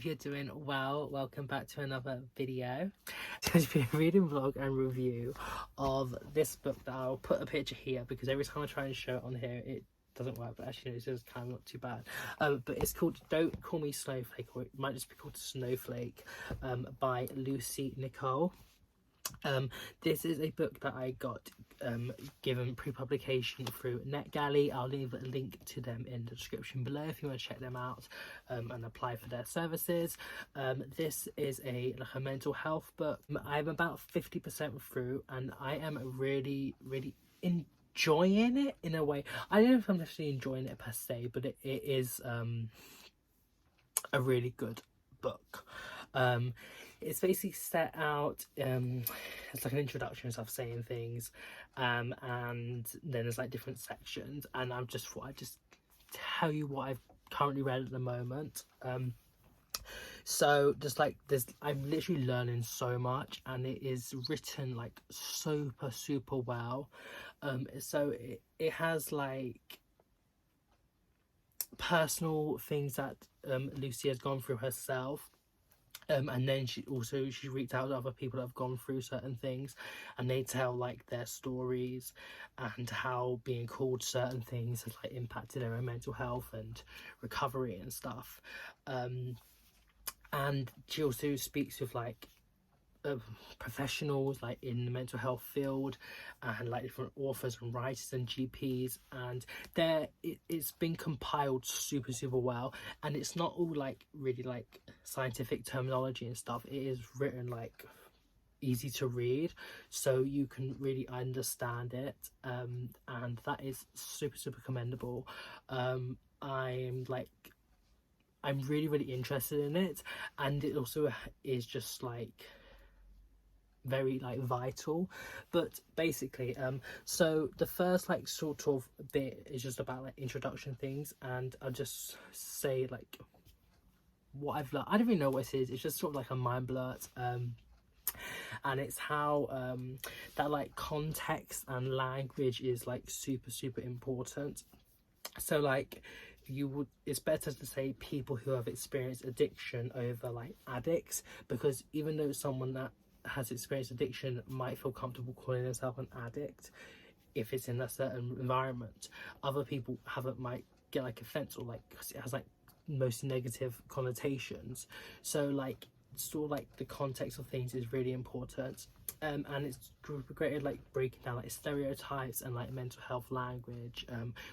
hope you're doing well. Welcome back to another video. It's going to be a reading vlog and review of this book that I'll put a picture here because every time I try and show it on here it doesn't work, but actually it's just kind of not too bad. But it's called Don't Call Me Snowflake, or it might just be called Snowflake, by Lucy Nichol. This is a book that I got given pre-publication through NetGalley. I'll leave a link to them in the description below if you want to check them out and apply for their services. This is a mental health book. I'm about 50% through and I am really enjoying it in a way. I don't know if I'm actually enjoying it per se, but it is a really good book. It's basically set out it's like an introduction and stuff, saying things, and then there's like different sections, and I just thought I'd just tell you what I've currently read at the moment. So just like this, I'm literally learning so much, and it is written like super well. So it has like personal things that Lucy has gone through herself. And then she reached out to other people that have gone through certain things, and they tell like their stories and how being called certain things has like impacted their own mental health and recovery and stuff. And she also speaks with like professionals like in the mental health field, and like different authors and writers and GPs, and it's been compiled super well, and it's not all like really like scientific terminology and stuff. It is written like easy to read, so you can really understand it, and that is super commendable. I'm really interested in it, and it also is just like very like vital. But basically so the first like sort of bit is just about like introduction things, and I'll just say like what I've learned. I don't even know what it is. It's just sort of like a mind blurt, and it's how that like context and language is like super important. So like it's better to say people who have experienced addiction over like addicts, because even though someone that has experienced addiction might feel comfortable calling themselves an addict if it's in a certain environment, other people might get like offense, or like it has like most negative connotations. So like sort of like the context of things is really important, and it's great at like breaking down like stereotypes and like mental health language,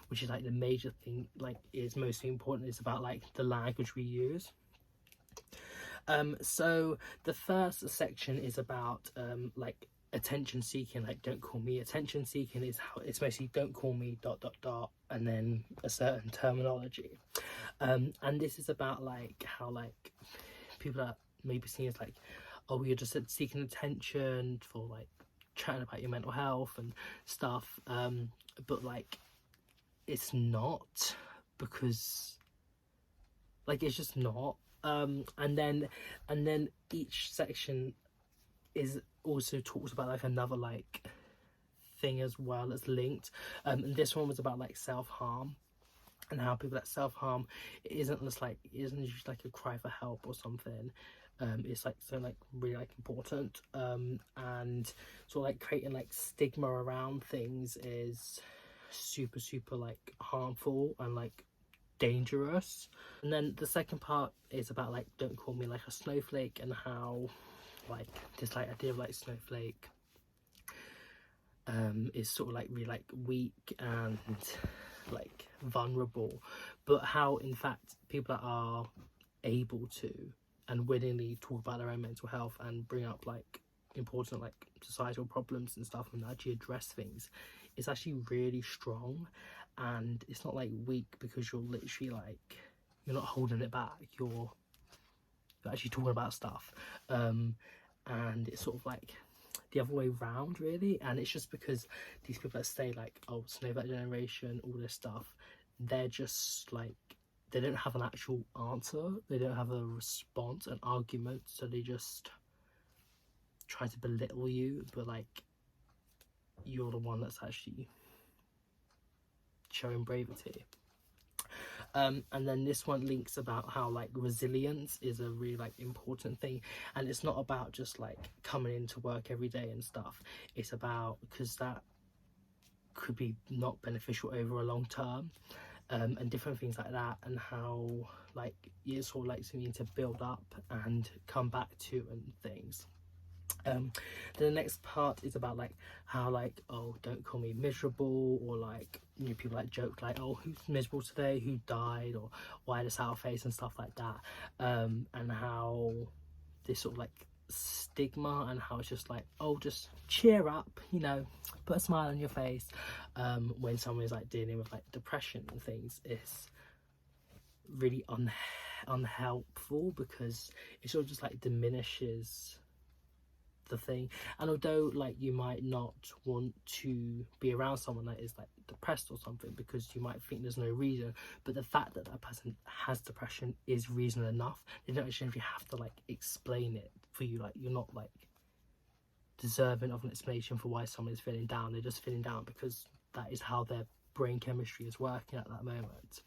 which is like the major thing, like is mostly important. It's about like the language we use. So the first section is about like attention seeking. Like don't call me attention seeking is how it's mostly don't call me ... and then a certain terminology, and this is about like how like people are maybe seen as like, oh, you're just seeking attention for like chatting about your mental health and stuff, but like it's not, because like it's just not. And then each section is also talks about like another like thing as well that's linked, and this one was about like self-harm, and how people that self-harm isn't just like a cry for help or something. It's like so like really like important, and sort of like creating like stigma around things is super like harmful and like dangerous. And then the second part is about like don't call me like a snowflake, and how like this like idea of like snowflake is sort of like really like weak and like vulnerable, but how in fact people that are able to and willingly talk about their own mental health and bring up like important like societal problems and stuff and actually address things, it's actually really strong. And it's not like weak because you're literally like, you're not holding it back, you're actually talking about stuff, and it's sort of like the other way round really. And it's just because these people that say like, oh, Snowflake generation, all this stuff, they're just like, they don't have an actual answer, they don't have a response, an argument, so they just try to belittle you, but like you're the one that's actually showing bravery. And then this one links about how like resilience is a really like important thing, and it's not about just like coming into work every day and stuff. It's about, because that could be not beneficial over a long term, and different things like that, and how like it's sort of like something to build up and come back to and things. Then the next part is about like how like, oh, don't call me miserable, or like, you know, people like joke like, oh, who's miserable today, who died, or why the sour face and stuff like that, and how this sort of like stigma, and how it's just like, oh, just cheer up, you know, put a smile on your face, when someone is like dealing with like depression and things, is really unhelpful, because it sort of just like diminishes the thing. And although like you might not want to be around someone that is like depressed or something, because you might think there's no reason, but the fact that that person has depression is reason enough. They don't actually have to like explain it for you. Like, you're not like deserving of an explanation for why someone is feeling down. They're just feeling down because that is how their brain chemistry is working at that moment.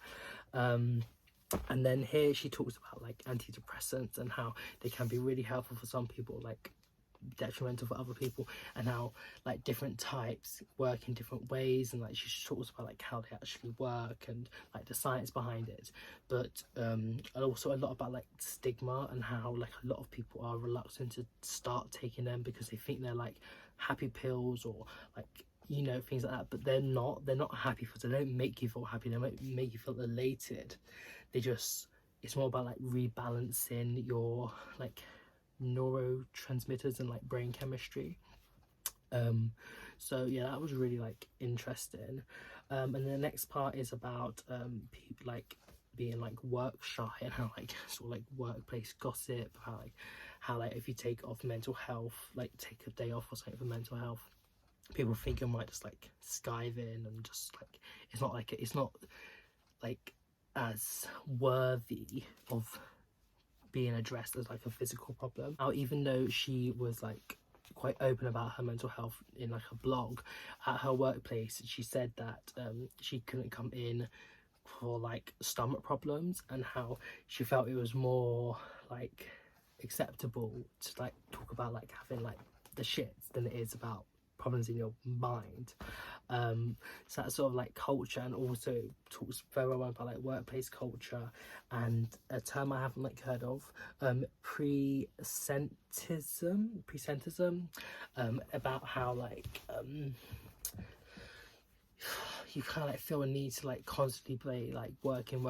And then here she talks about like antidepressants, and how they can be really helpful for some people, like detrimental for other people, and how like different types work in different ways, and like she talks about like how they actually work and like the science behind it, but and also a lot about like stigma, and how like a lot of people are reluctant to start taking them because they think they're like happy pills, or like, you know, things like that. But they're not happy pills. They don't make you feel happy, they don't make you feel elated. They just, it's more about like rebalancing your like neurotransmitters and like brain chemistry. So yeah, that was really like interesting. And the next part is about people like being like work shy, and how like sort of like workplace gossip, how like if you take off mental health, like take a day off or something for mental health, people think you might just like skive in, and just like it's not like as worthy of being addressed as like a physical problem. Now, even though she was like quite open about her mental health in like a blog, at her workplace she said that she couldn't come in for like stomach problems, and how she felt it was more like acceptable to like talk about like having like the shits than it is about problems in your mind. So that sort of like culture, and also talks very well about like workplace culture, and a term I haven't like heard of, presentism, about how like you kind of like feel a need to like constantly play like working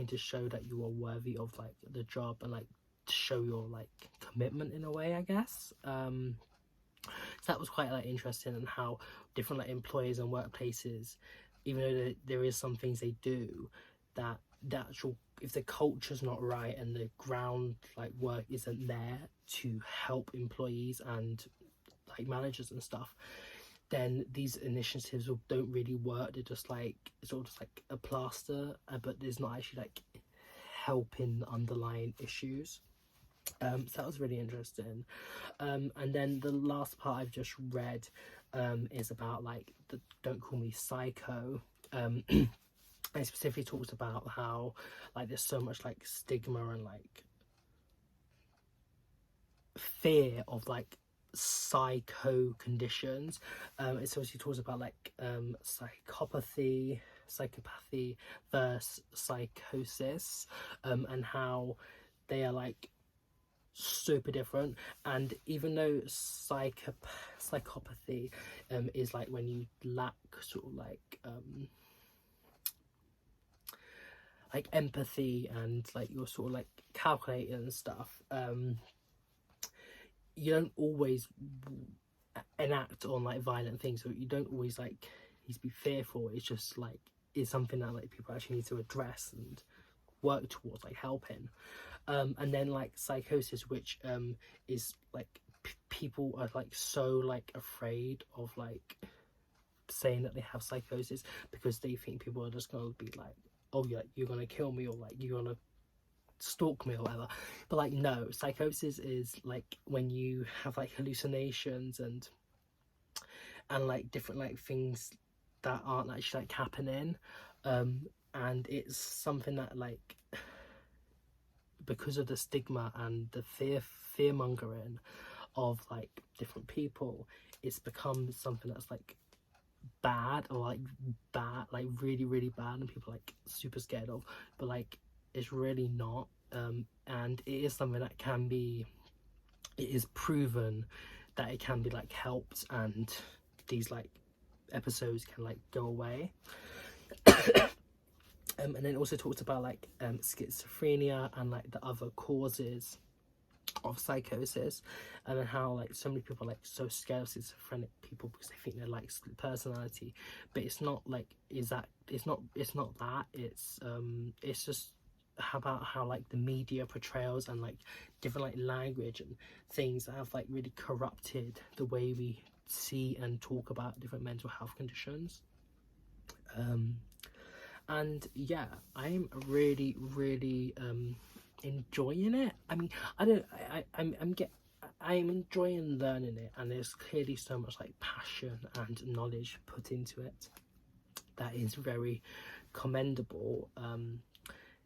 to show that you are worthy of like the job, and like to show your like commitment in a way, I guess. So that was quite like interesting, and how different like employers and workplaces, even though there is some things they do, that the actual, if the culture's not right and the ground like work isn't there to help employees and like managers and stuff, then these initiatives don't really work. They're just like sort of just like a plaster, but there's not actually like helping the underlying issues. So that was really interesting. And then the last part I've just read is about like the Don't Call Me Psycho. It specifically talks about how like there's so much like stigma and like fear of like psycho conditions. It obviously talks about like psychopathy versus psychosis, and how they are like super different. And even though psychopathy is like when you lack sort of like empathy, and like you're sort of like calculating and stuff, you don't always enact on like violent things, or you don't always like need to be fearful. It's just like, it's something that like people actually need to address and work towards like helping. And then like psychosis, which is like people are like so like afraid of like saying that they have psychosis, because they think people are just gonna be like, oh yeah, you're gonna kill me, or like you're gonna stalk me or whatever. But like, no, psychosis is like when you have like hallucinations and like different like things that aren't actually like happening. and it's something that, like, because of the stigma and the fear mongering of like different people, it's become something that's like bad, or like bad, like really really bad, and people are, like, super scared of, but like it's really not. And it is something that can be, it is proven that it can be like helped, and these like episodes can like go away. And then also talked about like schizophrenia and like the other causes of psychosis, and then how like so many people are like so scared of schizophrenic people because they think they're like split personality, but it's not like, is that, it's not that, it's just about how like the media portrayals and like different like language and things that have like really corrupted the way we see and talk about different mental health conditions. And yeah, I'm really really enjoying it. I mean, I'm enjoying learning it, and there's clearly so much like passion and knowledge put into it that is very commendable.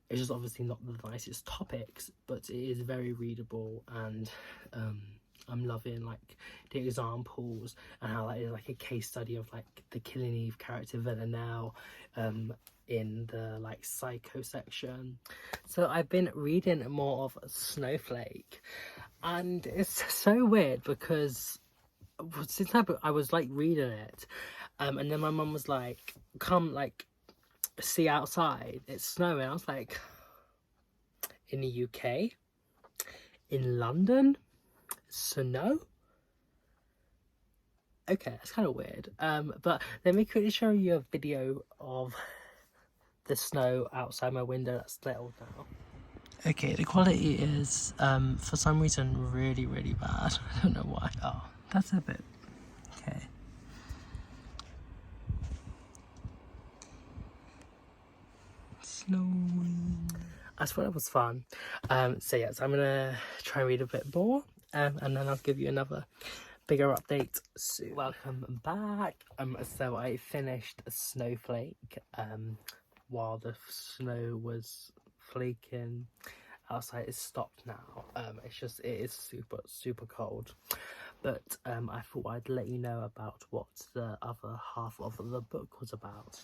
It's just obviously not the nicest topics, but it is very readable, and I'm loving like the examples and how that is like a case study of like the Killing Eve character Villanelle in the like psycho section. So I've been reading more of Snowflake, and it's so weird because since I was like reading it, and then my mum was like, come like see outside, it's snowing. I was like, in the UK, in London, snow? Okay, that's kind of weird. But let me quickly show you a video of the snow outside my window that's settled now. Okay, the quality is for some reason really really bad. I don't know why. Oh, that's a bit okay. Snowing. I thought it was fun. So yes, I'm gonna try and read a bit more, and then I'll give you another bigger update soon. Welcome back. So I finished Snowflake while the snow was flaking outside. It's stopped now. It's just, it is super super cold, but I thought I'd let you know about what the other half of the book was about.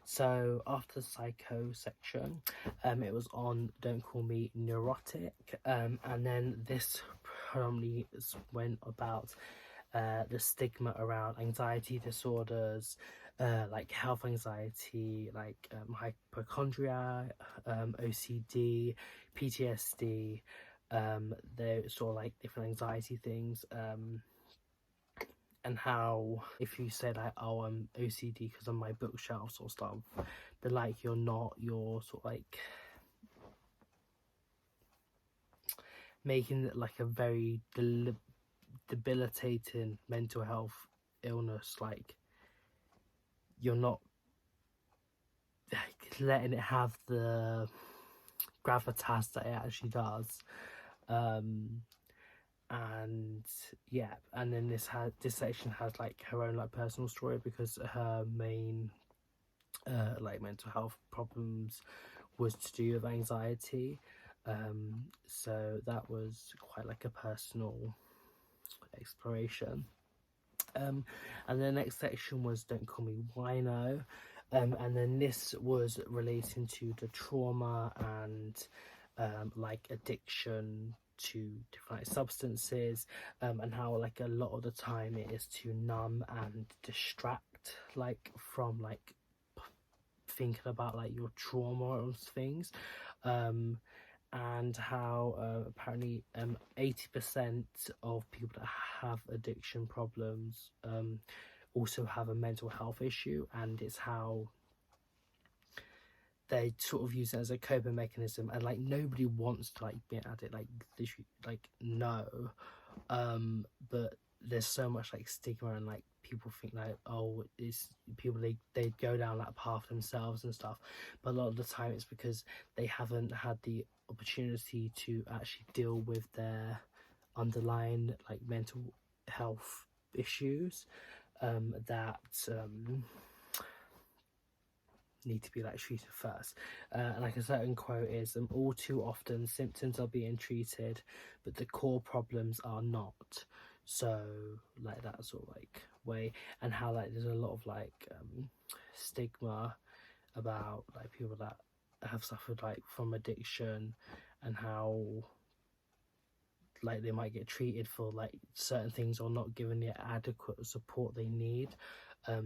So after the psycho section, it was on Don't Call Me Neurotic, and then this probably went about the stigma around anxiety disorders, like health anxiety, like hypochondria, OCD, PTSD, they're sort of like different anxiety things, and how if you say like, oh, I'm OCD because of my bookshelves or stuff, but like you're not, you're sort of like making it like a very debilitating mental health illness. Like you're not letting it have the gravitas that it actually does. And yeah, and then this section has like her own like personal story, because her main like mental health problems was to do with anxiety, so that was quite like a personal exploration. And the next section was Don't Call Me Wino, and then this was relating to the trauma and like addiction to different like, substances, and how like a lot of the time it is to numb and distract like from like thinking about like your trauma and things, and how apparently 80% of people that have addiction problems also have a mental health issue, and it's how they sort of use it as a coping mechanism, and like nobody wants to like be an addict, like literally, like no, but there's so much like stigma, and like people think like, oh, it's people, they go down that path themselves and stuff, but a lot of the time it's because they haven't had the opportunity to actually deal with their underlying like mental health issues, that need to be like treated first. And like a certain quote is, all too often symptoms are being treated, but the core problems are not. So like that sort of like way, and how like there's a lot of like stigma about like people that have suffered like from addiction, and how like they might get treated for like certain things or not given the adequate support they need,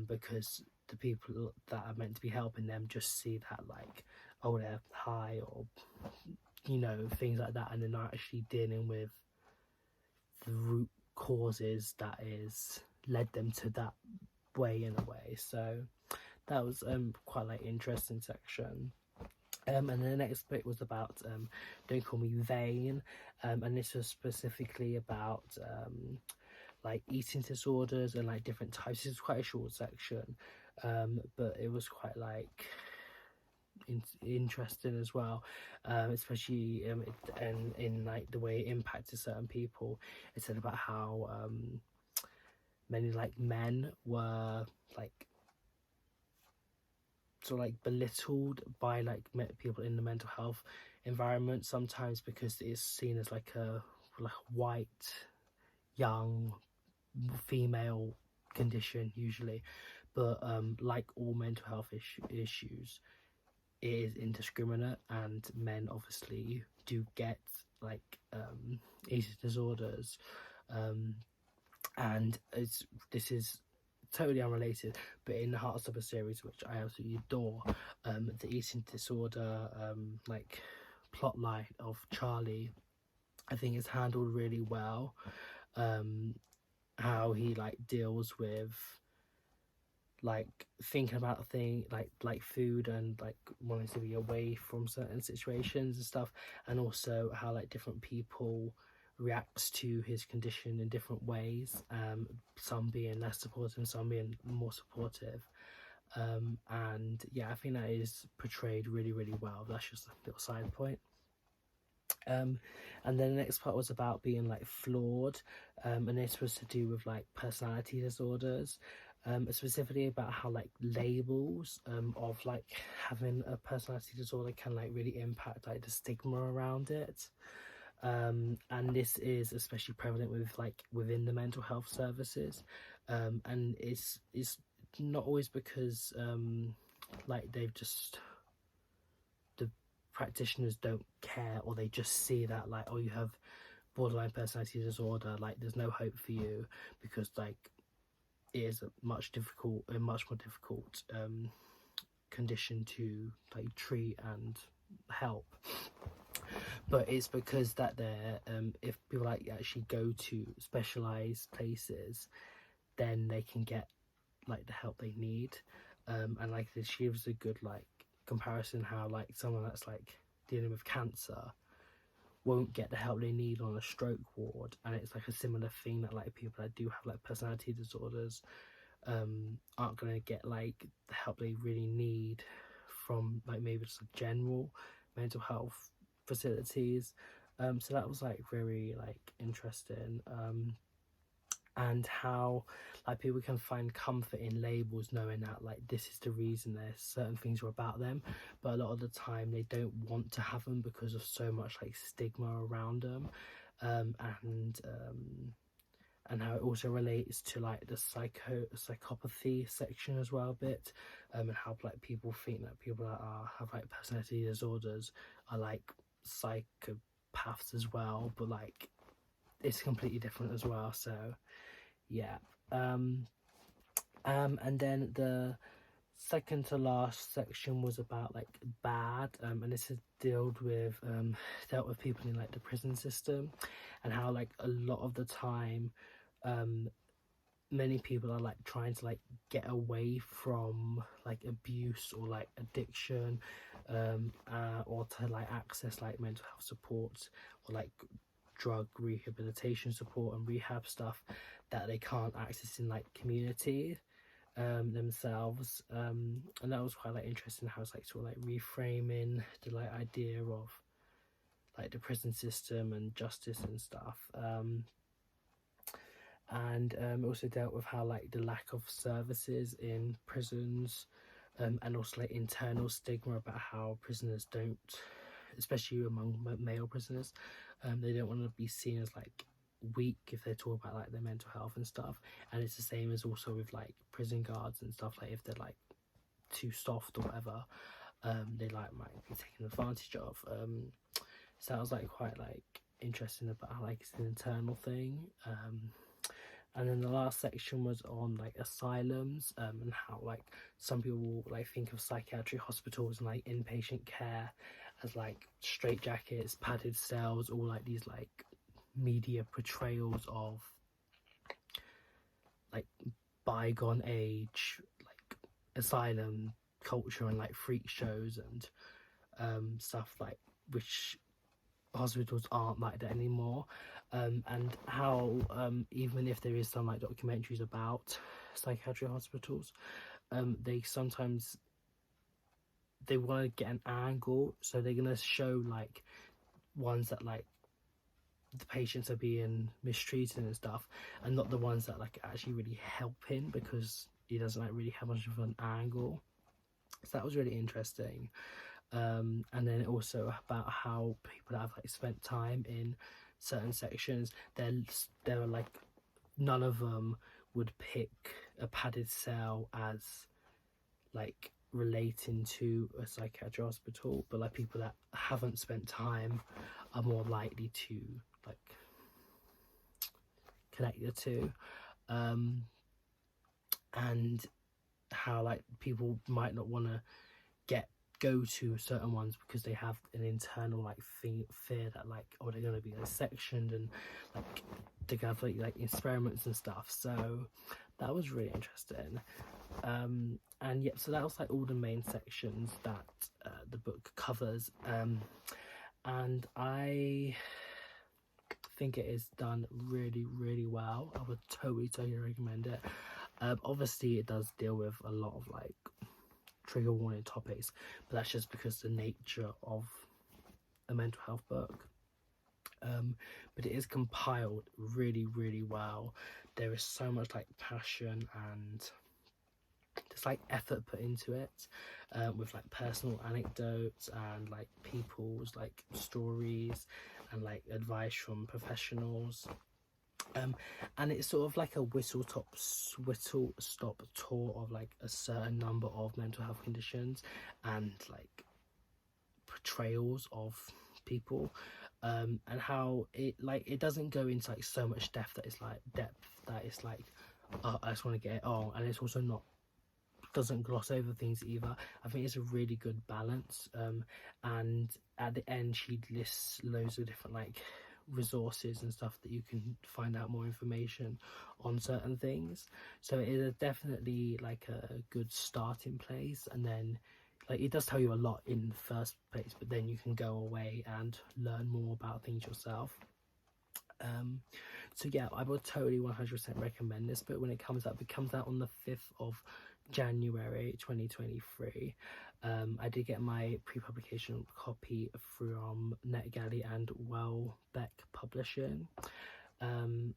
because the people that are meant to be helping them just see that like, oh, they're high, or you know, things like that, and they're not actually dealing with the root causes that is led them to that way in a way. So that was quite like interesting section. And then the next bit was about Don't Call Me Vain, and this was specifically about like eating disorders and like different types. It's quite a short section, but it was quite like interesting as well, especially and in like the way it impacted certain people. It said about how many like men were like sort of like belittled by like people in the mental health environment, sometimes because it's seen as like a white young female condition usually, but like all mental health issues, it is indiscriminate, and men obviously do get like eating disorders, and this is totally unrelated, but in the Heartstopper series, which I absolutely adore, the eating disorder like plot line of Charlie, I think is handled really well. How he like deals with like thinking about a thing like food, and like wanting to be away from certain situations and stuff, and also how like different people reacts to his condition in different ways, some being less supportive, some being more supportive, and yeah, I think that is portrayed really really well. That's just a little side point. And then the next part was about being like flawed, and this was to do with like personality disorders, specifically about how like labels of like having a personality disorder can like really impact like the stigma around it. And this is especially prevalent with like within the mental health services, and it's not always because like they've just, the practitioners don't care, or they just see that like, oh, you have borderline personality disorder, like there's no hope for you, because like it is a much more difficult condition to like treat and help. But it's because that they're if people like actually go to specialized places, then they can get like the help they need, and like this gives a good like comparison how like someone that's like dealing with cancer won't get the help they need on a stroke ward, and it's like a similar thing that like people that do have like personality disorders aren't going to get like the help they really need from like maybe just like general mental health facilities. So that was like very like interesting, and how like people can find comfort in labels, knowing that like this is the reason there's certain things are about them, but a lot of the time they don't want to have them because of so much like stigma around them, and how it also relates to like the psychopathy section as well a bit, and how like people think that people that have like personality disorders are like psychopaths as well, but like it's completely different as well. So yeah, and then the second to last section was about like bad, and this is dealt with people in like the prison system, and how like a lot of the time many people are like trying to like get away from like abuse or like addiction, or to like access like mental health support or like drug rehabilitation support and rehab stuff that they can't access in like community themselves, and that was quite like interesting how it's like sort of like reframing the like idea of like the prison system and justice and stuff, and also dealt with how like the lack of services in prisons and also like internal stigma about how prisoners don't, especially among male prisoners, they don't want to be seen as like weak if they talk about like their mental health and stuff. And it's the same as also with like prison guards and stuff, like if they're like too soft or whatever, they like might be taken advantage of. So that was like quite like interesting about how like it's an internal thing. And then the last section was on like asylums, and how like some people will like think of psychiatric hospitals and like inpatient care as like straitjackets, padded cells, all like these like media portrayals of like bygone age like asylum culture and like freak shows and stuff, like which hospitals aren't like that anymore. And how even if there is some like documentaries about psychiatric hospitals, they sometimes they want to get an angle, so they're gonna show like ones that like the patients are being mistreated and stuff, and not the ones that like actually really helping, because he doesn't like really have much of an angle. So that was really interesting. And then also about how people that have like spent time in certain sections, they're like none of them would pick a padded cell as like relating to a psychiatric hospital, but like people that haven't spent time are more likely to like connect the two. And how like people might not want to go to certain ones because they have an internal like fear that like, oh, they're going to be like sectioned and like they're going to have like experiments and stuff. So that was really interesting. And yeah, so that was like all the main sections that the book covers. And I think it is done really, really well. I would totally recommend it. Obviously it does deal with a lot of like trigger warning topics, but that's just because the nature of a mental health book. But it is compiled really, really well. There is so much like passion and just like effort put into it, with like personal anecdotes and like people's like stories and like advice from professionals. And it's sort of like a whistle stop tour of like a certain number of mental health conditions and like portrayals of people, and how it doesn't go into like so much depth that it's like oh, I just want to get it on, and it's also not doesn't gloss over things either. I think it's a really good balance. And at the end she lists loads of different like resources and stuff that you can find out more information on certain things. So it is definitely like a good starting place, and then like it does tell you a lot in the first place, but then you can go away and learn more about things yourself. So yeah, I would totally 100% recommend this book when it comes out. It comes out on the 5th of January 2023. I did get my pre-publication copy from NetGalley and Welbeck Publishing. And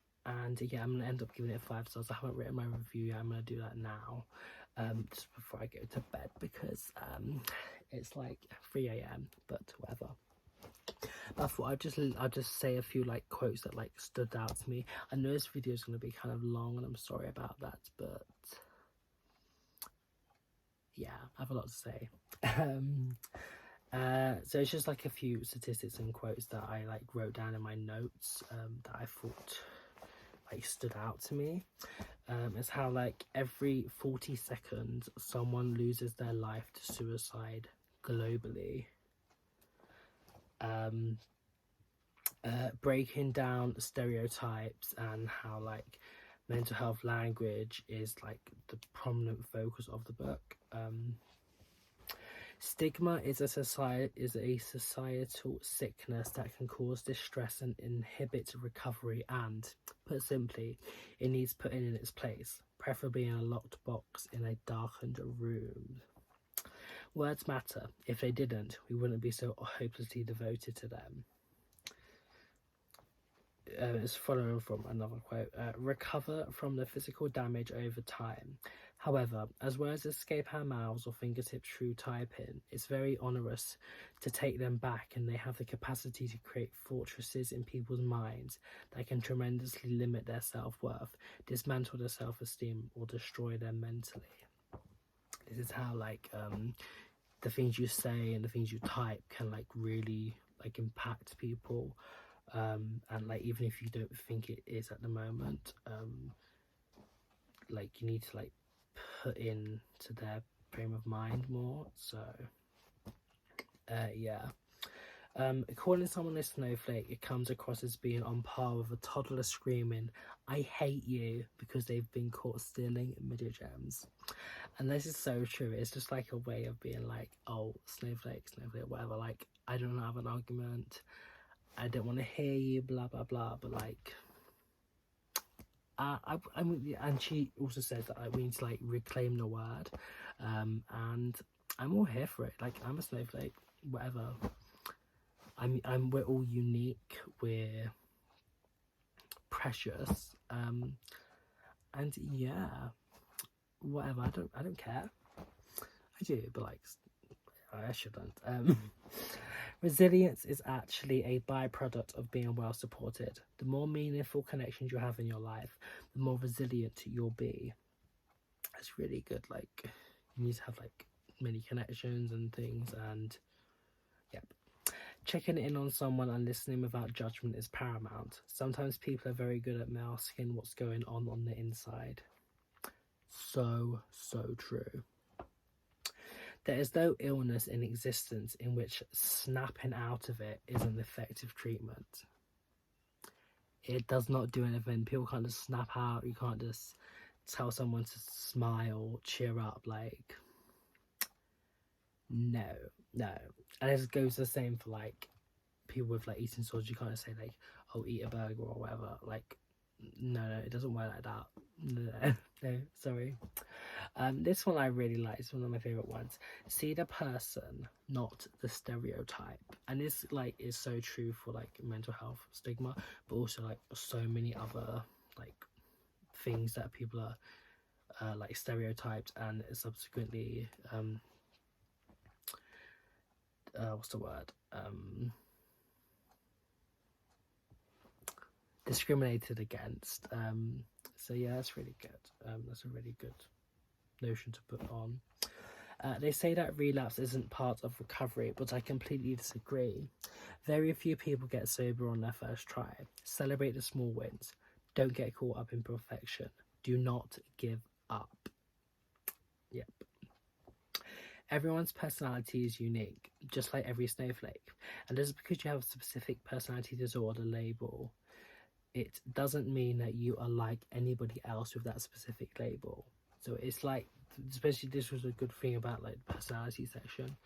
yeah, I'm gonna end up giving it 5 stars. I haven't written my review yet. I'm gonna do that now, just before I go to bed, because it's like 3 a.m. but whatever. I thought I'd just say a few like quotes that like stood out to me. I know this video is going to be kind of long and I'm sorry about that, but yeah, I have a lot to say. So it's just like a few statistics and quotes that I like wrote down in my notes, that I thought like stood out to me. It's how like every 40 seconds someone loses their life to suicide globally. Breaking down stereotypes and how like mental health language is like the prominent focus of the book. Stigma is a societal sickness that can cause distress and inhibit recovery, and put simply, it needs putting in its place, preferably in a locked box in a darkened room. Words matter. If they didn't, we wouldn't be so hopelessly devoted to them. it's following from another quote, recover from the physical damage over time. However, as words escape our mouths or fingertips through typing, it's very onerous to take them back, and they have the capacity to create fortresses in people's minds that can tremendously limit their self-worth, dismantle their self-esteem, or destroy them mentally. This is how, like, the things you say and the things you type can, like, really, like, impact people. And, like, even if you don't think it is at the moment, like, you need to, like, put into their frame of mind more. So yeah, calling someone a snowflake, it comes across as being on par with a toddler screaming "I hate you" because they've been caught stealing midget gems. And this is so true. It's just like a way of being like, oh, snowflake, whatever, like, I don't have an argument, I don't want to hear you, blah blah blah, but like, and she also says that we need to, like, reclaim the word, and I'm all here for it. Like, I'm a snowflake, whatever. We're all unique, we're precious, and yeah, whatever. I don't care. I do, but, like, I shouldn't. Resilience is actually a byproduct of being well supported. The more meaningful connections you have in your life, the more resilient you'll be. It's really good. Like, you need to have, like, many connections and things, and yep. Checking in on someone and listening without judgment is paramount. Sometimes people are very good at masking what's going on the inside. So true. There is no illness in existence in which snapping out of it is an effective treatment. It does not do anything. People can't just snap out. You can't just tell someone to smile, cheer up. Like, no. And it goes the same for, like, people with, like, eating disorders. You can't just say, like, oh, eat a burger or whatever. Like, no, it doesn't work like that. No, sorry. This one I really like. It's one of my favorite ones. See the person, not the stereotype. And this, like, is so true for, like, mental health stigma, but also, like, so many other, like, things that people are like, stereotyped and subsequently what's the word, discriminated against. So yeah, that's really good. That's a really good notion to put on. They say that relapse isn't part of recovery, but I completely disagree. Very few people get sober on their first try. Celebrate the small wins. Don't get caught up in perfection. Do not give up. Yep. Everyone's personality is unique, just like every snowflake. And just because you have a specific personality disorder label, it doesn't mean that you are like anybody else with that specific label. So it's like, especially this was a good thing about, like, the personality section,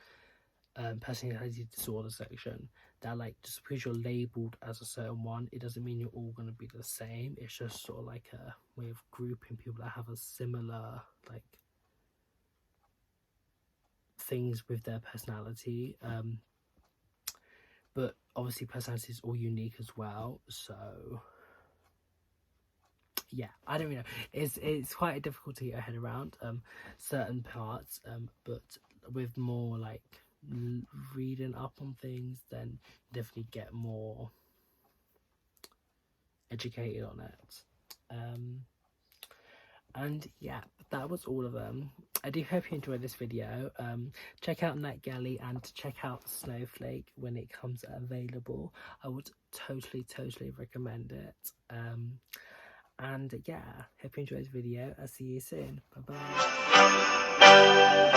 personality disorder section, that, like, just because you're labelled as a certain one, it doesn't mean you're all going to be the same. It's just sort of like a way of grouping people that have a similar, like, things with their personality. But obviously personality is all unique as well, so yeah, I don't know. It's quite difficult to get your head around certain parts, but with more, like, reading up on things, then you definitely get more educated on it. And yeah, that was all of them. I do hope you enjoyed this video. Check out NetGalley and check out Snowflake when it comes available. I would totally recommend it. And yeah, hope you enjoyed this video. I'll see you soon. Bye bye.